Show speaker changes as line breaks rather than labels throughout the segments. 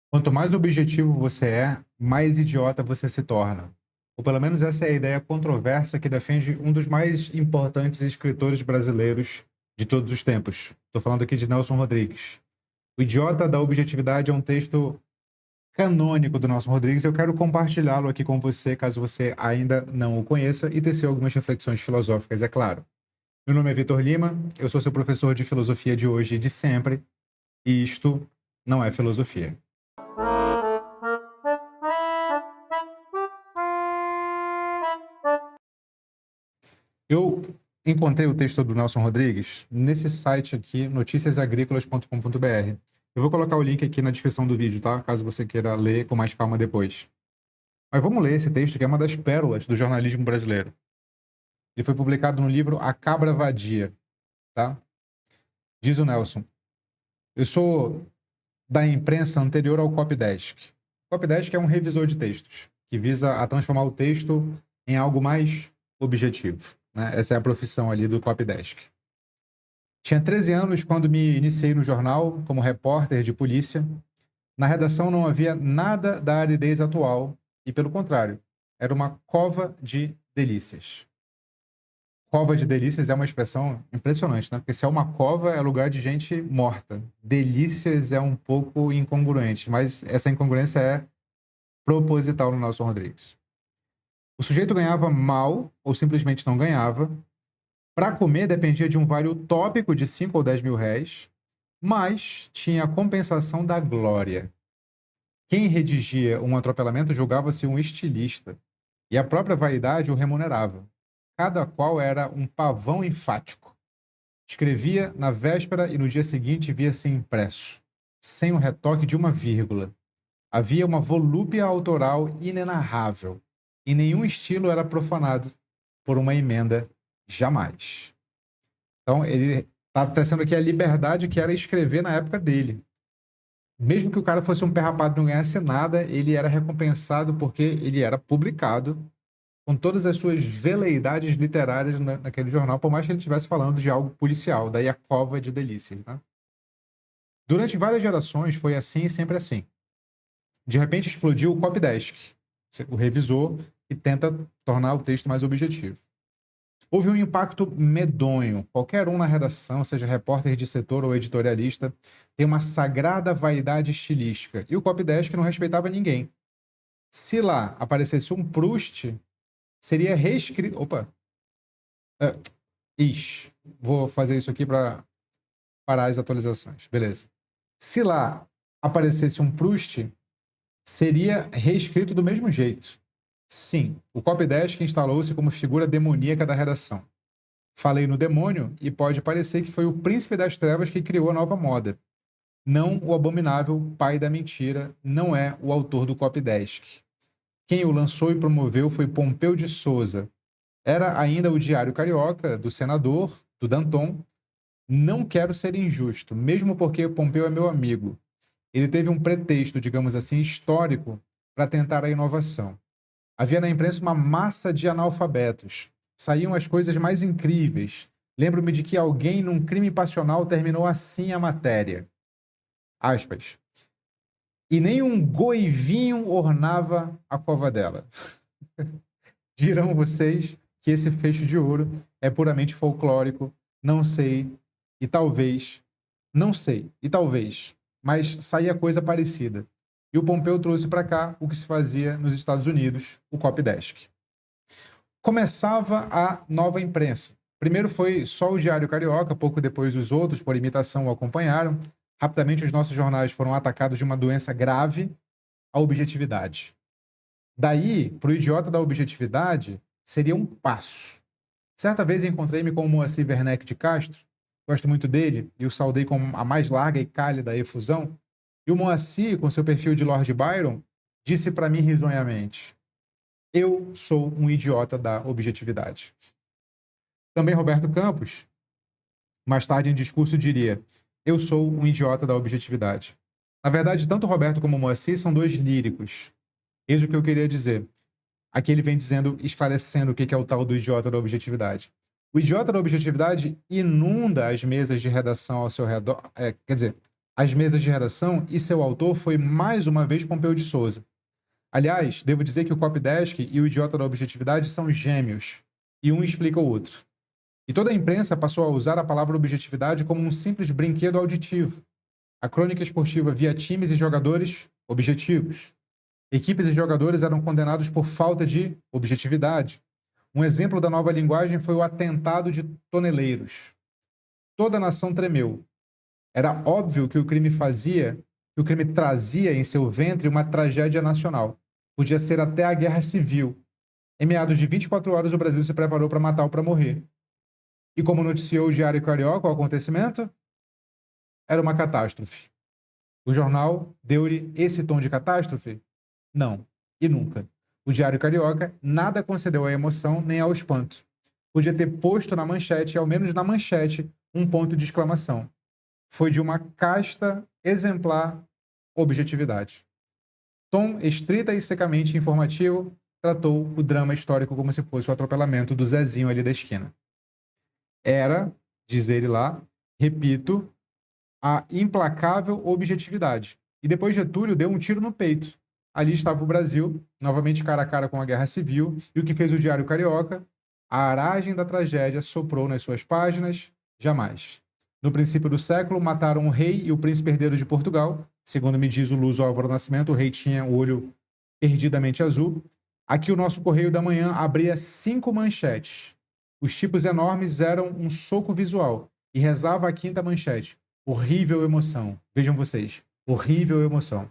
Quanto mais objetivo você é, mais idiota você se torna. Ou pelo menos essa é a ideia controversa que defende um dos mais importantes escritores brasileiros de todos os tempos. Estou falando aqui de Nelson Rodrigues. O Idiota da Objetividade é um texto canônico do Nelson Rodrigues. Eu quero compartilhá-lo aqui com você, caso você ainda não o conheça, e tecer algumas reflexões filosóficas, é claro. Meu nome é Vitor Lima, eu sou seu professor de filosofia de hoje e de sempre, e isto não é filosofia. Eu encontrei o texto do Nelson Rodrigues nesse site aqui, noticiasagricolas.com.br. Eu vou colocar o link aqui na descrição do vídeo, tá? Caso você queira ler com mais calma depois. Mas vamos ler esse texto, que é uma das pérolas do jornalismo brasileiro. Ele foi publicado no livro A Cabra Vadia, tá? Diz o Nelson: eu sou da imprensa anterior ao Copydesk. O Copydesk é um revisor de textos, que visa a transformar o texto em algo mais objetivo, né? Essa é a profissão ali do Copydesk. Tinha 13 anos quando me iniciei no jornal como repórter de polícia. Na redação não havia nada da aridez atual e, pelo contrário, era uma cova de delícias. Cova de delícias é uma expressão impressionante, né? Porque se é uma cova, é lugar de gente morta. Delícias é um pouco incongruente, mas essa incongruência é proposital no Nelson Rodrigues. O sujeito ganhava mal ou simplesmente não ganhava. Para comer dependia de um vale utópico de 5 ou 10 mil réis, mas tinha a compensação da glória. Quem redigia um atropelamento julgava-se um estilista, e a própria vaidade o remunerava. Cada qual era um pavão enfático. Escrevia na véspera e no dia seguinte via-se impresso, sem o retoque de uma vírgula. Havia uma volúpia autoral inenarrável, e nenhum estilo era profanado por uma emenda jamais. Então, ele está trazendo aqui a liberdade que era escrever na época dele. Mesmo que o cara fosse um pé rapado e não ganhasse nada, ele era recompensado porque ele era publicado com todas as suas veleidades literárias naquele jornal, por mais que ele estivesse falando de algo policial, daí a cova de delícias, né? Durante várias gerações foi assim e sempre assim. De repente explodiu o Copydesk, o revisor, que tenta tornar o texto mais objetivo. Houve um impacto medonho. Qualquer um na redação, seja repórter de setor ou editorialista, tem uma sagrada vaidade estilística. E o Copydesk não respeitava ninguém. Se lá aparecesse um Proust, seria reescrito. Opa! É, vou fazer isso aqui para parar as atualizações. Beleza. Se lá aparecesse um Proust, seria reescrito do mesmo jeito. Sim, o Copydesk instalou-se como figura demoníaca da redação. Falei no demônio e pode parecer que foi o príncipe das trevas que criou a nova moda. Não o abominável pai da mentira, não é o autor do Copydesk. Quem o lançou e promoveu foi Pompeu de Souza. Era ainda o Diário Carioca, do senador, do Danton. Não quero ser injusto, mesmo porque Pompeu é meu amigo. Ele teve um pretexto, digamos assim, histórico para tentar a inovação. Havia na imprensa uma massa de analfabetos. Saíam as coisas mais incríveis. Lembro-me de que alguém, num crime passional, terminou assim a matéria. Aspas. E nem um goivinho ornava a cova dela. Dirão vocês que esse fecho de ouro é puramente folclórico, não sei, e talvez, mas saía coisa parecida. E o Pompeu trouxe para cá o que se fazia nos Estados Unidos, o Copydesk. Começava a nova imprensa. Primeiro foi só o Diário Carioca, pouco depois os outros, por imitação, o acompanharam. Rapidamente os nossos jornais foram atacados de uma doença grave, a objetividade. Daí, para o idiota da objetividade, seria um passo. Certa vez encontrei-me com o Moacir Werneck de Castro, gosto muito dele, e o saudei com a mais larga e cálida efusão. E o Moacir, com seu perfil de Lord Byron, disse para mim risonhamente: eu sou um idiota da objetividade. Também Roberto Campos, mais tarde em discurso, diria: eu sou um idiota da objetividade. Na verdade, tanto Roberto como Moacir são dois líricos. Eis o que eu queria dizer. Aqui ele vem dizendo, esclarecendo o que é o tal do idiota da objetividade. O idiota da objetividade inunda as mesas de redação ao seu redor. Quer dizer, As mesas de redação e seu autor foi mais uma vez Pompeu de Souza. Aliás, devo dizer que o Copydesk e o Idiota da Objetividade são gêmeos, e um explica o outro. E toda a imprensa passou a usar a palavra objetividade como um simples brinquedo auditivo. A crônica esportiva via times e jogadores objetivos. Equipes e jogadores eram condenados por falta de objetividade. Um exemplo da nova linguagem foi o atentado de Toneleiros. Toda a nação tremeu. Era óbvio que o crime trazia em seu ventre uma tragédia nacional. Podia ser até a guerra civil. Em meados de 24 horas, o Brasil se preparou para matar ou para morrer. E como noticiou o Diário Carioca o acontecimento, era uma catástrofe. O jornal deu-lhe esse tom de catástrofe? Não, e nunca. O Diário Carioca nada concedeu à emoção nem ao espanto. Podia ter posto na manchete, ao menos na manchete, um ponto de exclamação. Foi de uma casta, exemplar objetividade. Tom estrita e secamente informativo, tratou o drama histórico como se fosse o atropelamento do Zezinho ali da esquina. Era, diz ele lá, repito, a implacável objetividade. E depois Getúlio deu um tiro no peito. Ali estava o Brasil, novamente cara a cara com a Guerra Civil, e o que fez o Diário Carioca? A aragem da tragédia soprou nas suas páginas, jamais. No princípio do século, mataram o rei e o príncipe herdeiro de Portugal. Segundo me diz o Luso Álvaro Nascimento, o rei tinha o olho perdidamente azul. Aqui o nosso Correio da Manhã abria 5 manchetes. Os tipos enormes eram um soco visual. E rezava a quinta manchete. Horrível emoção. Vejam vocês. Horrível emoção.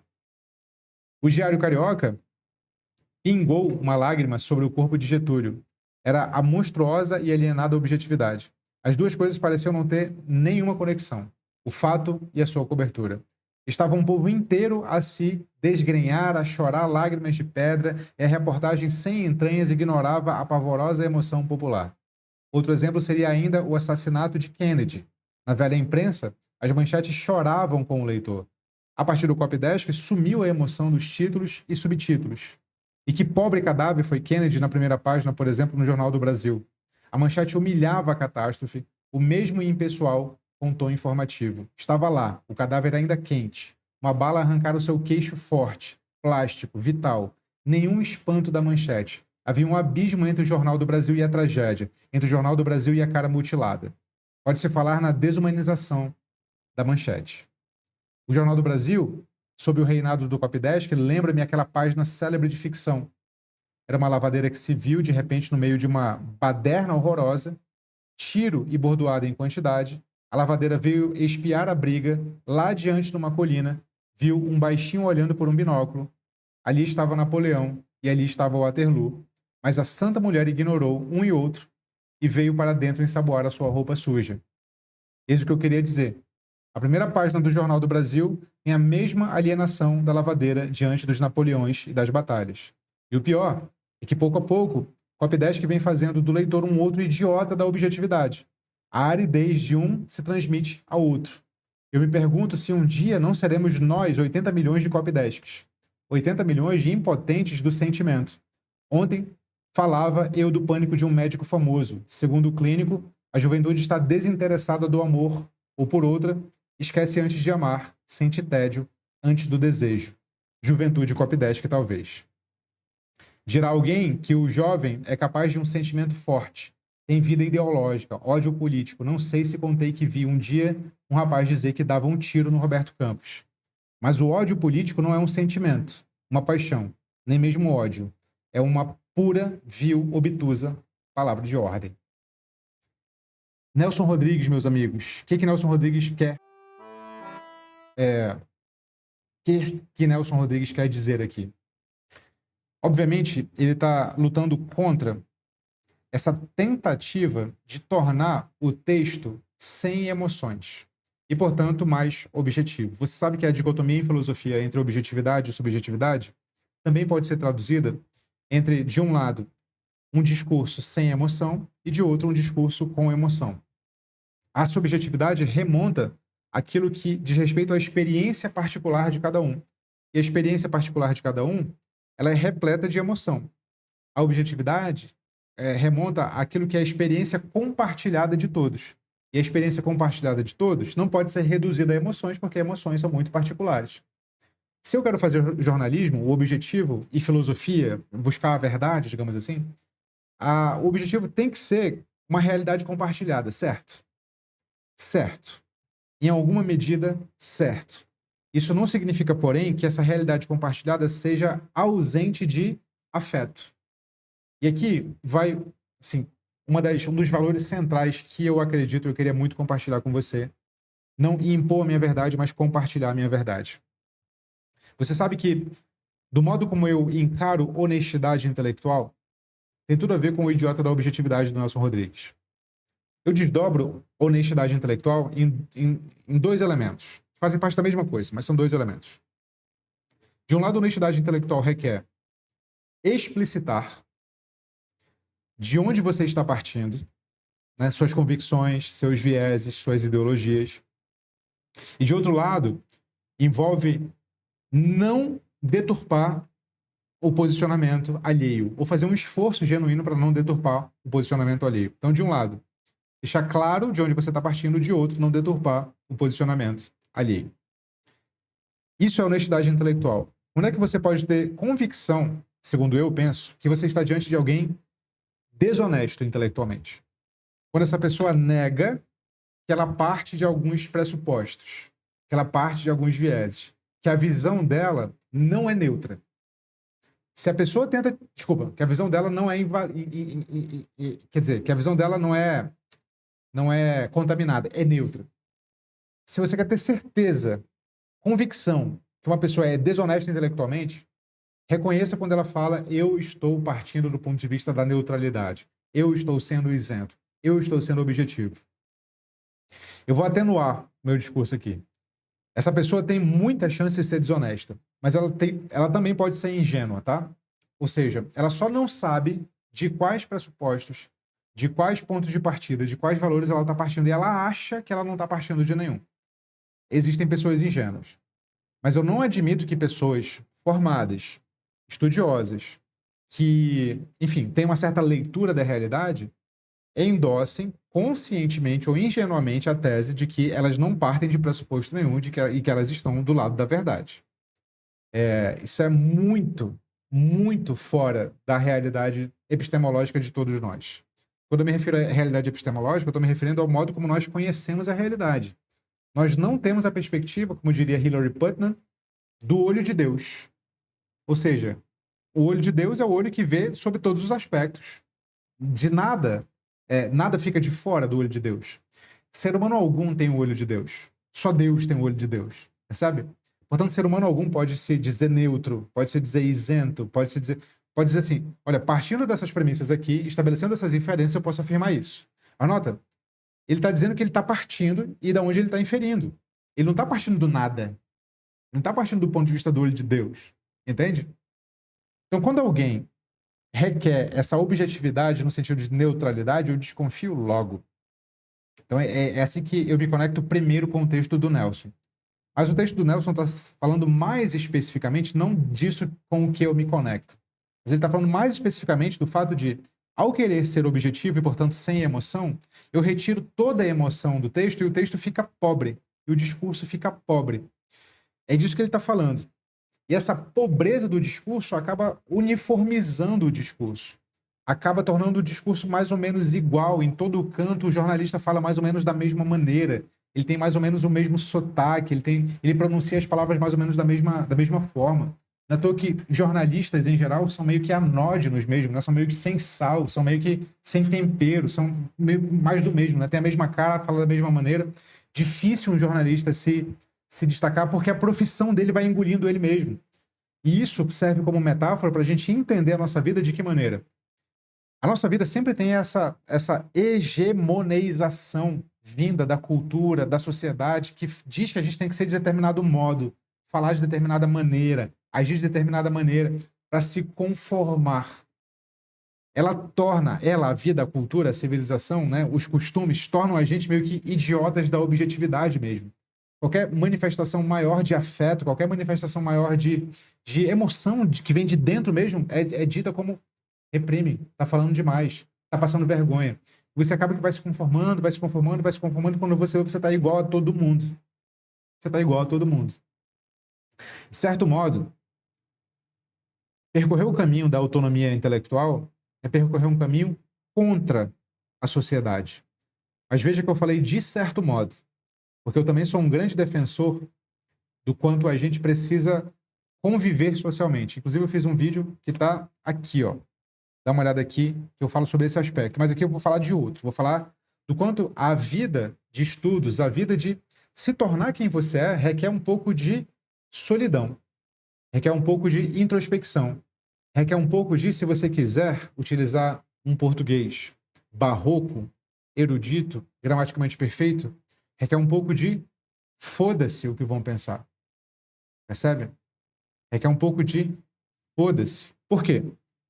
O Diário Carioca pingou uma lágrima sobre o corpo de Getúlio. Era a monstruosa e alienada objetividade. As duas coisas pareciam não ter nenhuma conexão. O fato e a sua cobertura. Estava um povo inteiro a se desgrenhar, a chorar lágrimas de pedra, e a reportagem sem entranhas ignorava a pavorosa emoção popular. Outro exemplo seria ainda o assassinato de Kennedy. Na velha imprensa, as manchetes choravam com o leitor. A partir do Copydesk, sumiu a emoção dos títulos e subtítulos. E que pobre cadáver foi Kennedy na primeira página, por exemplo, no Jornal do Brasil. A manchete humilhava a catástrofe, o mesmo impessoal, com tom informativo. Estava lá, o cadáver ainda quente. Uma bala arrancara o seu queixo forte, plástico, vital. Nenhum espanto da manchete. Havia um abismo entre o Jornal do Brasil e a tragédia, entre o Jornal do Brasil e a cara mutilada. Pode-se falar na desumanização da manchete. O Jornal do Brasil, sob o reinado do Copydesk, lembra-me aquela página célebre de ficção. Era uma lavadeira que se viu, de repente, no meio de uma baderna horrorosa, tiro e bordoada em quantidade. A lavadeira veio espiar a briga, lá diante de uma colina, viu um baixinho olhando por um binóculo. Ali estava Napoleão e ali estava Waterloo, mas a santa mulher ignorou um e outro e veio para dentro ensaboar a sua roupa suja. Eis o que eu queria dizer. A primeira página do Jornal do Brasil tem a mesma alienação da lavadeira diante dos Napoleões e das batalhas. E o pior é que, pouco a pouco, Copydesk vem fazendo do leitor um outro idiota da objetividade. A aridez de um se transmite ao outro. Eu me pergunto se um dia não seremos nós 80 milhões de Copydesks. 80 milhões de impotentes do sentimento. Ontem falava eu do pânico de um médico famoso. Segundo o clínico, a juventude está desinteressada do amor, ou por outra, esquece antes de amar, sente tédio antes do desejo. Juventude Copydesk, talvez. Dirá alguém que o jovem é capaz de um sentimento forte, tem vida ideológica, ódio político. Não sei se contei que vi um dia um rapaz dizer que dava um tiro no Roberto Campos. Mas o ódio político não é um sentimento, uma paixão, nem mesmo ódio. É uma pura, vil, obtusa palavra de ordem. Nelson Rodrigues, meus amigos. O que Nelson Rodrigues quer? Que Nelson Rodrigues quer dizer aqui? Obviamente, ele está lutando contra essa tentativa de tornar o texto sem emoções e, portanto, mais objetivo. Você sabe que a dicotomia em filosofia entre objetividade e subjetividade também pode ser traduzida entre, de um lado, um discurso sem emoção e, de outro, um discurso com emoção. A subjetividade remonta aquilo que diz respeito à experiência particular de cada um. E a experiência particular de cada um, ela é repleta de emoção. A objetividade remonta àquilo que é a experiência compartilhada de todos. e a experiência compartilhada de todos não pode ser reduzida a emoções, porque emoções são muito particulares. Se eu quero fazer jornalismo, o objetivo e filosofia, buscar a verdade, digamos assim, o objetivo tem que ser uma realidade compartilhada, certo? Certo. Em alguma medida, certo. Isso não significa, porém, que essa realidade compartilhada seja ausente de afeto. E aqui vai, assim, um dos valores centrais que eu acredito, eu queria muito compartilhar com você. Não impor a minha verdade, mas compartilhar a minha verdade. Você sabe que, do modo como eu encaro honestidade intelectual, tem tudo a ver com o idiota da objetividade do Nelson Rodrigues. Eu desdobro honestidade intelectual em dois elementos. Fazem parte da mesma coisa, mas são dois elementos. De um lado, honestidade intelectual requer explicitar de onde você está partindo, né, suas convicções, seus vieses, suas ideologias. E de outro lado, envolve não deturpar o posicionamento alheio, ou fazer um esforço genuíno para não deturpar o posicionamento alheio. Então, de um lado, deixar claro de onde você está partindo, de outro, não deturpar o posicionamento alheio. Isso é honestidade intelectual. Quando é que você pode ter convicção, segundo eu penso, que você está diante de alguém desonesto intelectualmente? Quando essa pessoa nega que ela parte de alguns pressupostos, que ela parte de alguns vieses, que a visão dela não é neutra. Se a pessoa tenta... Desculpa, que a visão dela não é... Quer dizer, que a visão dela não é contaminada, é neutra. Se você quer ter certeza, convicção, que uma pessoa é desonesta intelectualmente, reconheça quando ela fala: eu estou partindo do ponto de vista da neutralidade. Eu estou sendo isento. Eu estou sendo objetivo. Eu vou atenuar meu discurso aqui. Essa pessoa tem muita chance de ser desonesta, mas ela também pode ser ingênua, tá? Ou seja, ela só não sabe de quais pressupostos, de quais pontos de partida, de quais valores ela está partindo, e ela acha que ela não está partindo de nenhum. Existem pessoas ingênuas. Mas eu não admito que pessoas formadas, estudiosas, que, enfim, têm uma certa leitura da realidade, endossem conscientemente ou ingenuamente a tese de que elas não partem de pressuposto nenhum e que elas estão do lado da verdade. Isso é muito, muito fora da realidade epistemológica de todos nós. Quando eu me refiro à realidade epistemológica, eu estou me referindo ao modo como nós conhecemos a realidade. Nós não temos a perspectiva, como diria Hilary Putnam, do olho de Deus. Ou seja, o olho de Deus é o olho que vê sobre todos os aspectos. De nada, nada fica de fora do olho de Deus. Ser humano algum tem o olho de Deus. Só Deus tem o olho de Deus. Percebe? Portanto, ser humano algum pode se dizer neutro, pode se dizer isento, pode dizer assim: olha, partindo dessas premissas aqui, estabelecendo essas inferências, eu posso afirmar isso. Anota, ele está dizendo que ele está partindo e de onde ele está inferindo. Ele não está partindo do nada. Não está partindo do ponto de vista do olho de Deus. Entende? Então, quando alguém requer essa objetividade no sentido de neutralidade, eu desconfio logo. Então, é assim que eu me conecto primeiro com o texto do Nelson. Mas o texto do Nelson está falando mais especificamente, não disso com o que eu me conecto, mas ele está falando mais especificamente do fato de, ao querer ser objetivo e, portanto, sem emoção, eu retiro toda a emoção do texto e o texto fica pobre, e o discurso fica pobre. É disso que ele está falando. E essa pobreza do discurso acaba uniformizando o discurso. Acaba tornando o discurso mais ou menos igual. Em todo canto, o jornalista fala mais ou menos da mesma maneira. Ele tem mais ou menos o mesmo sotaque, ele pronuncia as palavras mais ou menos da mesma forma. Não é à toa que jornalistas, em geral, são meio que anódinos mesmo, né? São meio que sem sal, são meio que sem tempero, são meio mais do mesmo, né? Tem a mesma cara, fala da mesma maneira. Difícil um jornalista se destacar porque a profissão dele vai engolindo ele mesmo. E isso serve como metáfora para a gente entender a nossa vida de que maneira? A nossa vida sempre tem essa hegemoneização vinda da cultura, da sociedade, que diz que a gente tem que ser de determinado modo, falar de determinada maneira, agir de determinada maneira, para se conformar. A vida, a cultura, a civilização, né, os costumes, tornam a gente meio que idiotas da objetividade mesmo. Qualquer manifestação maior de afeto, qualquer manifestação maior de emoção que vem de dentro mesmo, é dita como reprime, tá falando demais, tá passando vergonha. Você acaba que vai se conformando, vai se conformando, vai se conformando, quando você está igual a todo mundo. Você está igual a todo mundo. De certo modo, percorrer o caminho da autonomia intelectual é percorrer um caminho contra a sociedade. Mas veja que eu falei de certo modo, porque eu também sou um grande defensor do quanto a gente precisa conviver socialmente. Inclusive, eu fiz um vídeo que está aqui, ó. Dá uma olhada aqui, que eu falo sobre esse aspecto. Mas aqui eu vou falar de outro. Vou falar do quanto a vida de estudos, a vida de se tornar quem você é, requer um pouco de solidão, requer um pouco de introspecção, requer um pouco de, se você quiser utilizar um português barroco, erudito, gramaticalmente perfeito, requer um pouco de foda-se o que vão pensar. Percebe? Requer um pouco de foda-se. Por quê?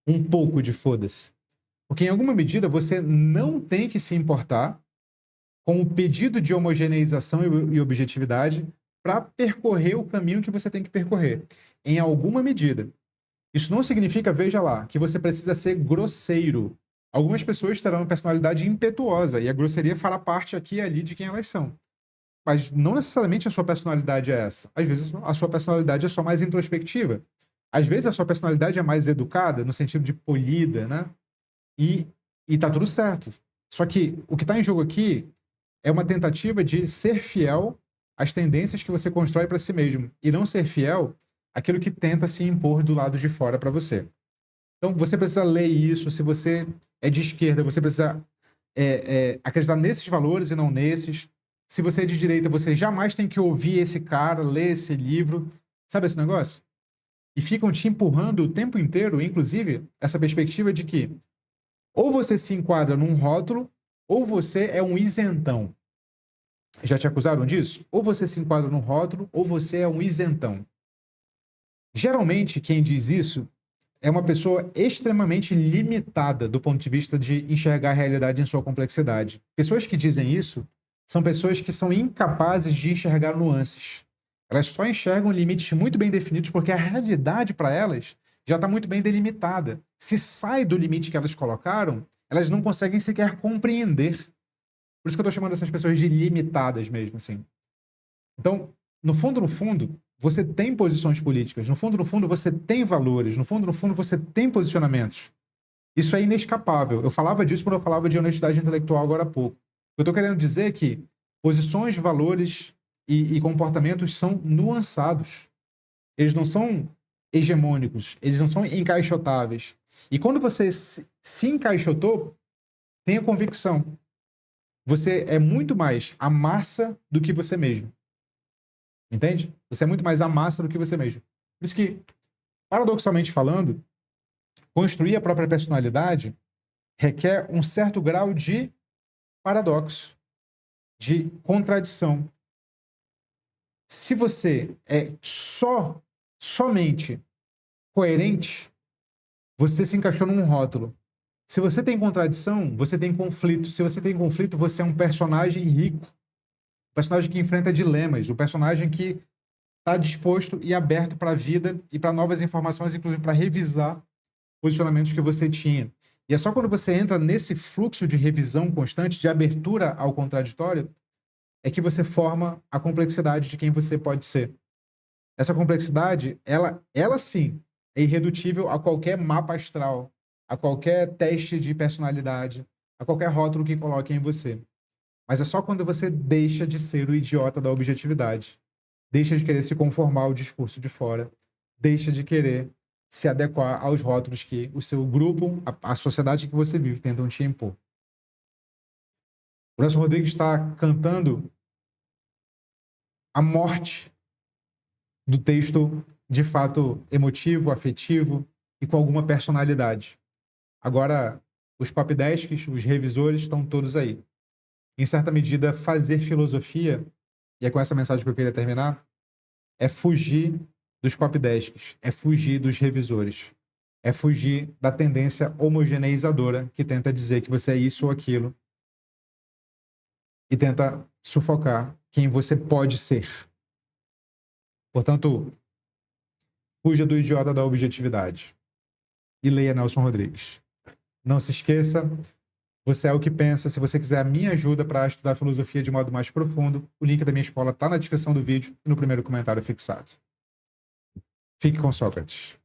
Um pouco de foda-se. Porque, em alguma medida, você não tem que se importar com o pedido de homogeneização e objetividade para percorrer o caminho que você tem que percorrer. Em alguma medida. Isso não significa, veja lá, que você precisa ser grosseiro. Algumas pessoas terão uma personalidade impetuosa e a grosseria fará parte aqui e ali de quem elas são. Mas não necessariamente a sua personalidade é essa. Às vezes a sua personalidade é só mais introspectiva. Às vezes a sua personalidade é mais educada, no sentido de polida, né? E tá tudo certo. Só que o que está em jogo aqui é uma tentativa de ser fiel às tendências que você constrói para si mesmo e não ser fiel àquilo que tenta se impor do lado de fora para você. Então, você precisa ler isso. Se você é de esquerda, você precisa acreditar nesses valores e não nesses. Se você é de direita, você jamais tem que ouvir esse cara, ler esse livro. Sabe esse negócio? E ficam te empurrando o tempo inteiro, inclusive, essa perspectiva de que ou você se enquadra num rótulo, ou você é um isentão. Já te acusaram disso? Ou você se enquadra num rótulo, ou você é um isentão. Geralmente, quem diz isso é uma pessoa extremamente limitada do ponto de vista de enxergar a realidade em sua complexidade. Pessoas que dizem isso são pessoas que são incapazes de enxergar nuances. Elas só enxergam limites muito bem definidos porque a realidade para elas já está muito bem delimitada. Se sai do limite que elas colocaram, elas não conseguem sequer compreender. Por isso que eu estou chamando essas pessoas de limitadas mesmo, assim. Então, no fundo, você tem posições políticas. No fundo, você tem valores. No fundo, você tem posicionamentos. Isso é inescapável. Eu falava disso quando eu falava de honestidade intelectual agora há pouco. Eu estou querendo dizer é que posições, valores e comportamentos são nuançados. Eles não são hegemônicos. Eles não são encaixotáveis. E quando você se encaixotou, tenha convicção. Você é muito mais a massa do que você mesmo. Entende? Você é muito mais a massa do que você mesmo. Por isso que, paradoxalmente falando, construir a própria personalidade requer um certo grau de paradoxo, de contradição. Se você é somente coerente, você se encaixou num rótulo. Se você tem contradição, você tem conflito. Se você tem conflito, você é um personagem rico. Um personagem que enfrenta dilemas. Um personagem que está disposto e aberto para a vida e para novas informações, inclusive para revisar posicionamentos que você tinha. E é só quando você entra nesse fluxo de revisão constante, de abertura ao contraditório, é que você forma a complexidade de quem você pode ser. Essa complexidade, ela sim, é irredutível a qualquer mapa astral, a qualquer teste de personalidade, a qualquer rótulo que coloquem em você. Mas é só quando você deixa de ser o idiota da objetividade, deixa de querer se conformar ao discurso de fora, deixa de querer se adequar aos rótulos que o seu grupo, a sociedade que você vive, tentam te impor. O Nelson Rodrigues está cantando a morte do texto de fato emotivo, afetivo e com alguma personalidade. Agora, os copydesks, os revisores estão todos aí. Em certa medida, fazer filosofia, e é com essa mensagem que eu queria terminar, é fugir dos copydesks, é fugir dos revisores, é fugir da tendência homogeneizadora que tenta dizer que você é isso ou aquilo e tenta sufocar quem você pode ser. Portanto, fuja do idiota da objetividade e leia Nelson Rodrigues. Não se esqueça, Você é o que pensa. Se você quiser a minha ajuda para estudar filosofia de modo mais profundo, o link da minha escola está na descrição do vídeo e no primeiro comentário fixado. Fique com Sócrates.